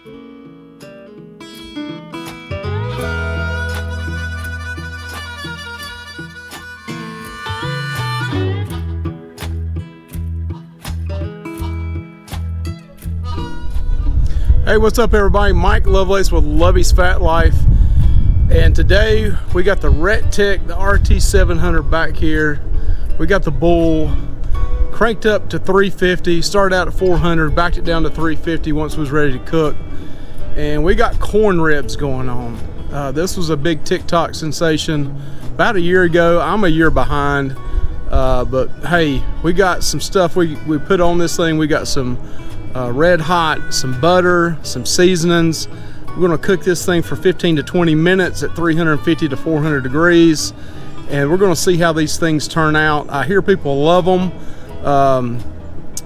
Hey, what's up everybody? Mike Lovelace with Lovey's Fat Life, and today we got the recteq, the RT700 back here. We got the bull cranked up to 350, started out at 400, backed it down to 350 once it was ready to cook, and we got corn ribs going on. This was a big TikTok sensation about a year ago. I'm a year behind, but hey, we got some stuff we put on this thing. We got some red hot, some butter, some seasonings. We're going to cook this thing for 15 to 20 minutes at 350 to 400 degrees, and we're going to see how these things turn out. I hear people love them.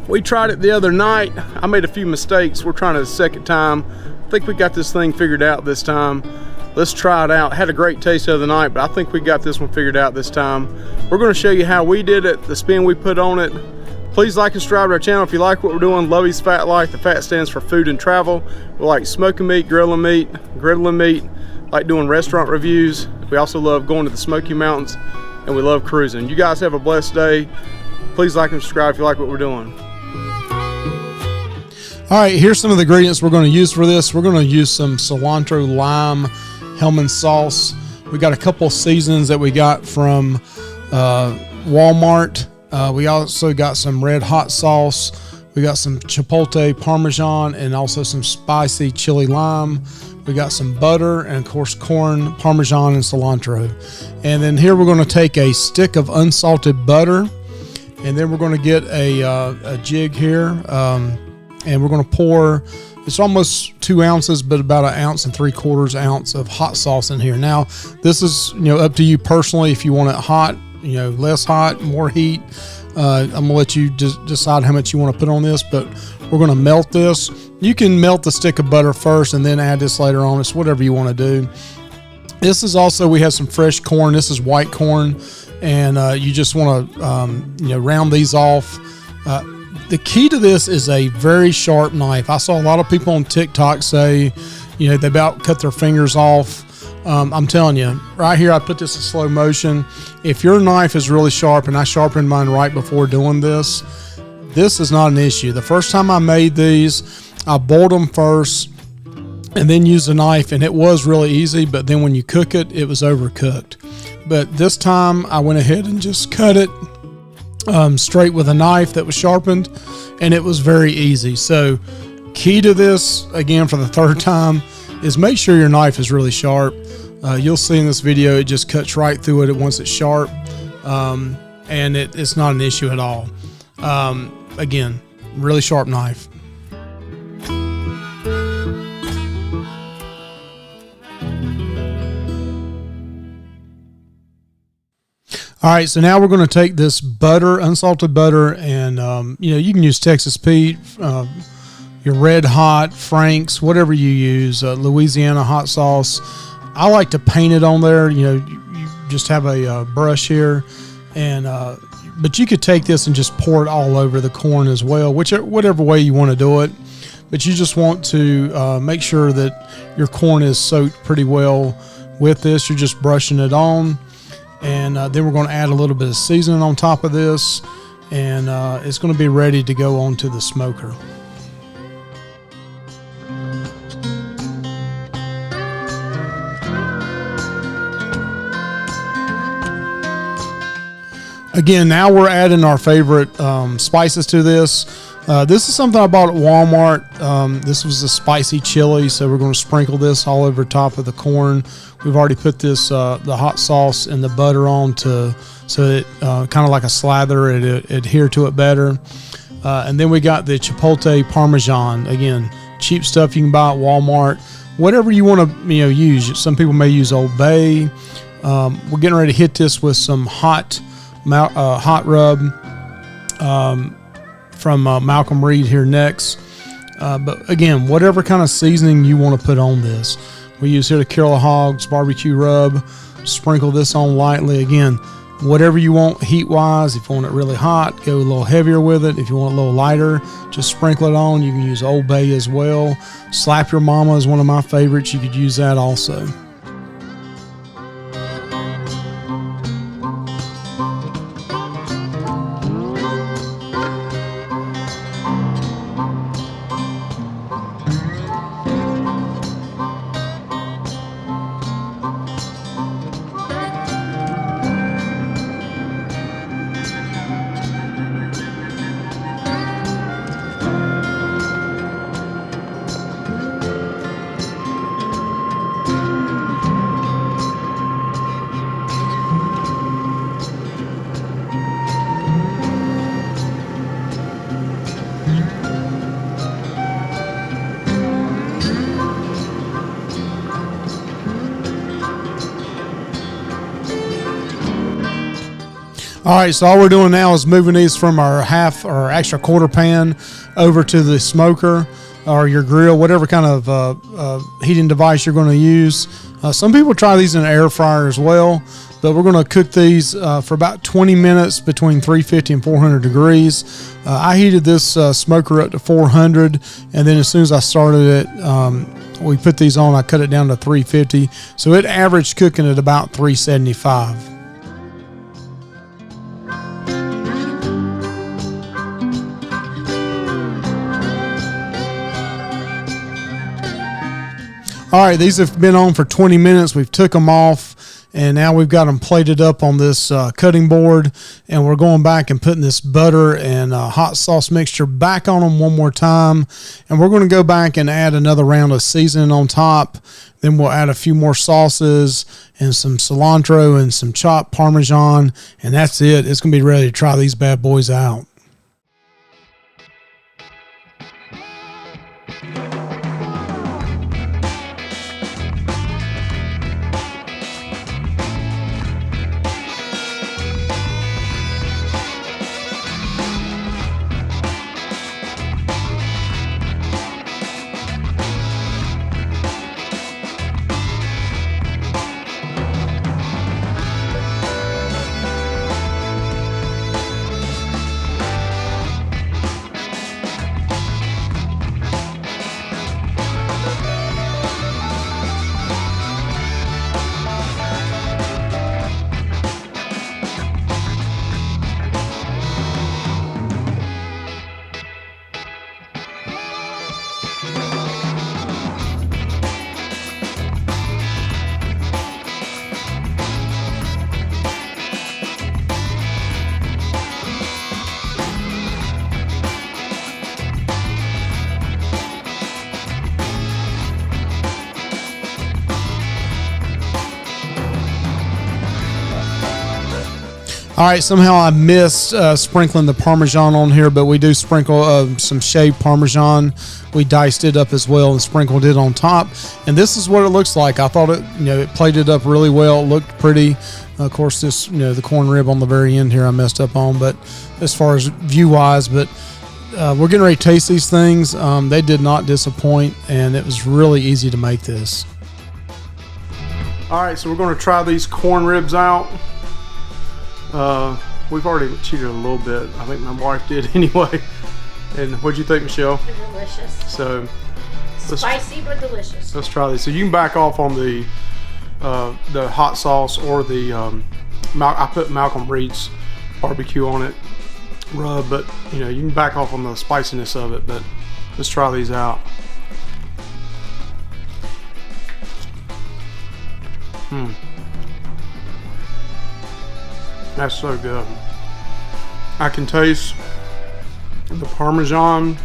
We tried it the other night. I made a few mistakes. We're trying it a second time. I think we got this thing figured out this time. Let's try it out. Had a great taste the other night, but I think we got this one figured out this time. We're going to show you how we did it, the spin we put on it. Please like and subscribe to our channel if you like what we're doing. Lovey's Fat Life. The fat stands for food and travel. We like smoking meat, grilling meat, griddling meat, like doing restaurant reviews. We also love going to the Smoky Mountains, and we love cruising. You guys have a blessed day. Please like and subscribe if you like what we're doing. All right, here's some of the ingredients we're going to use for this. We're going to use some cilantro, lime, Hellman sauce. We got a couple of seasonings that we got from Walmart. We also got some red hot sauce. We got some chipotle parmesan and also some spicy chili lime. We got some butter and of course corn, parmesan, and cilantro. And then here we're going to take a stick of unsalted butter, and then we're going to get a jig here, and we're going to pour. It's almost 2 ounces, but about 1 3/4 ounce of hot sauce in here. Now, this is up to you personally if you want it hot, less hot, more heat. I'm gonna let you decide how much you want to put on this, but we're gonna melt this. You can melt the stick of butter first and then add this later on. It's whatever you want to do. This is also, we have some fresh corn. This is white corn, and you just want to round these off. The key to this is a very sharp knife. I saw a lot of people on TikTok say, they about cut their fingers off. I'm telling you, right here, I put this in slow motion. If your knife is really sharp, and I sharpened mine right before doing this, this is not an issue. The first time I made these, I boiled them first and then used a knife, and it was really easy, but then when you cook it, it was overcooked. But this time I went ahead and just cut it straight with a knife that was sharpened, and it was very easy. So key to this, again for the third time, is make sure your knife is really sharp. You'll see in this video, it just cuts right through it once it's sharp, and it's not an issue at all. Again, really sharp knife. All right, so now we're going to take this butter, unsalted butter, and you can use Texas Pete, your red hot, Frank's, whatever you use, Louisiana hot sauce. I like to paint it on there. You just have a brush here, and but you could take this and just pour it all over the corn as well, whatever way you want to do it. But you just want to make sure that your corn is soaked pretty well with this. You're just brushing it on, and then we're going to add a little bit of seasoning on top of this, and it's going to be ready to go onto the smoker. Again, now we're adding our favorite spices to this. This is something I bought at Walmart. This was a spicy chili, so we're going to sprinkle this all over top of the corn. We've already put this the hot sauce and the butter on so it kind of like a slather, it adhere to it better. And then we got the chipotle parmesan. Again, cheap stuff you can buy at Walmart. Whatever you want to use. Some people may use Old Bay. We're getting ready to hit this with some hot rub from Malcolm Reed here next. But again, whatever kind of seasoning you want to put on this. We use here the Carol Hogs barbecue rub. Sprinkle this on lightly. Again, whatever you want heat wise. If you want it really hot, go a little heavier with it. If you want it a little lighter, just sprinkle it on. You can use Old Bay as well. Slap Your Mama is one of my favorites. You could use that also. All right, so all we're doing now is moving these from our half or extra quarter pan over to the smoker or your grill, whatever kind of heating device you're going to use. Some people try these in an air fryer as well, but we're going to cook these for about 20 minutes between 350 and 400 degrees. I heated this smoker up to 400, and then as soon as I started it, we put these on, I cut it down to 350. So it averaged cooking at about 375. All right, these have been on for 20 minutes. We've took them off, and now we've got them plated up on this cutting board, and we're going back and putting this butter and hot sauce mixture back on them one more time, and we're going to go back and add another round of seasoning on top. Then we'll add a few more sauces and some cilantro and some chopped Parmesan, and that's it. It's going to be ready to try these bad boys out. All right, somehow I missed sprinkling the Parmesan on here, but we do sprinkle some shaved Parmesan. We diced it up as well and sprinkled it on top. And this is what it looks like. I thought it plated up really well. It looked pretty. Of course, this, the corn rib on the very end here I messed up on, but as far as view-wise, but we're getting ready to taste these things. They did not disappoint, and it was really easy to make this. All right, so we're going to try these corn ribs out. We've already cheated a little bit. I think my wife did anyway. And what'd you think, Michelle? They're delicious. So spicy but delicious. Let's try these. So you can back off on the hot sauce or the I put Malcolm Reed's barbecue on it rub, but you can back off on the spiciness of it. But let's try these out. That's so good. I can taste the Parmesan,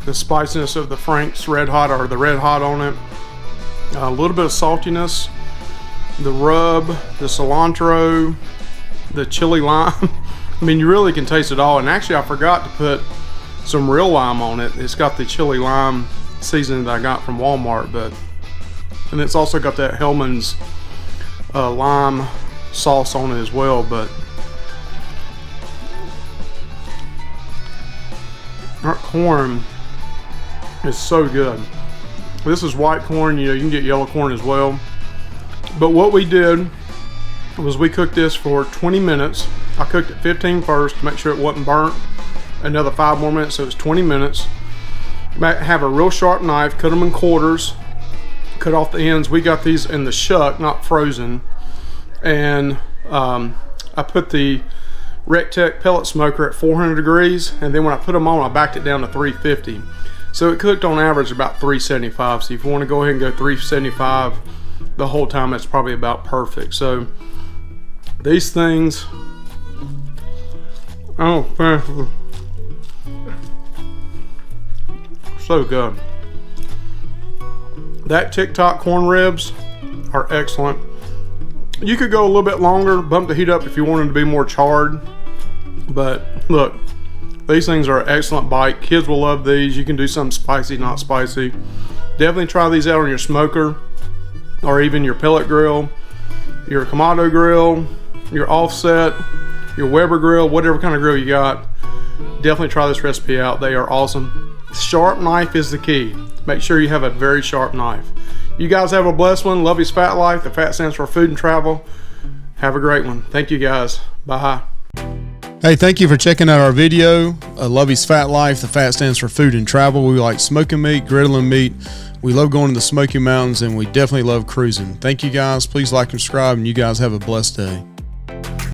the spiciness of the Frank's Red Hot or the Red Hot on it, a little bit of saltiness, the rub, the cilantro, the chili lime. I mean, you really can taste it all. And actually, I forgot to put some real lime on it. It's got the chili lime seasoning that I got from Walmart, and it's also got that Hellman's lime sauce on it as well. But our corn is so good. This is white corn. You can get yellow corn as well. But what we did was we cooked this for 20 minutes. I cooked it 15 first to make sure it wasn't burnt. Another 5 more minutes, so it's 20 minutes. Have a real sharp knife, cut them in quarters, cut off the ends. We got these in the shuck, not frozen. And I put the recteq pellet smoker at 400 degrees, and then when I put them on, I backed it down to 350. So it cooked on average about 375. So if you want to go ahead and go 375 the whole time, that's probably about perfect. So these things, oh, so good. That TikTok corn ribs are excellent. You could go a little bit longer, bump the heat up if you wanted to be more charred. But look, these things are an excellent bite. Kids will love these. You can do something spicy, not spicy. Definitely try these out on your smoker or even your pellet grill, your Kamado grill, your offset, your Weber grill, whatever kind of grill you got. Definitely try this recipe out. They are awesome. Sharp knife is the key. Make sure you have a very sharp knife. You guys have a blessed one. Lovey's Fat Life. The fat stands for food and travel. Have a great one. Thank you guys. Bye. Hey, thank you for checking out our video. Lovey's Fat Life. The fat stands for food and travel. We like smoking meat, griddling meat. We love going to the Smoky Mountains, and we definitely love cruising. Thank you guys. Please like and subscribe, and you guys have a blessed day.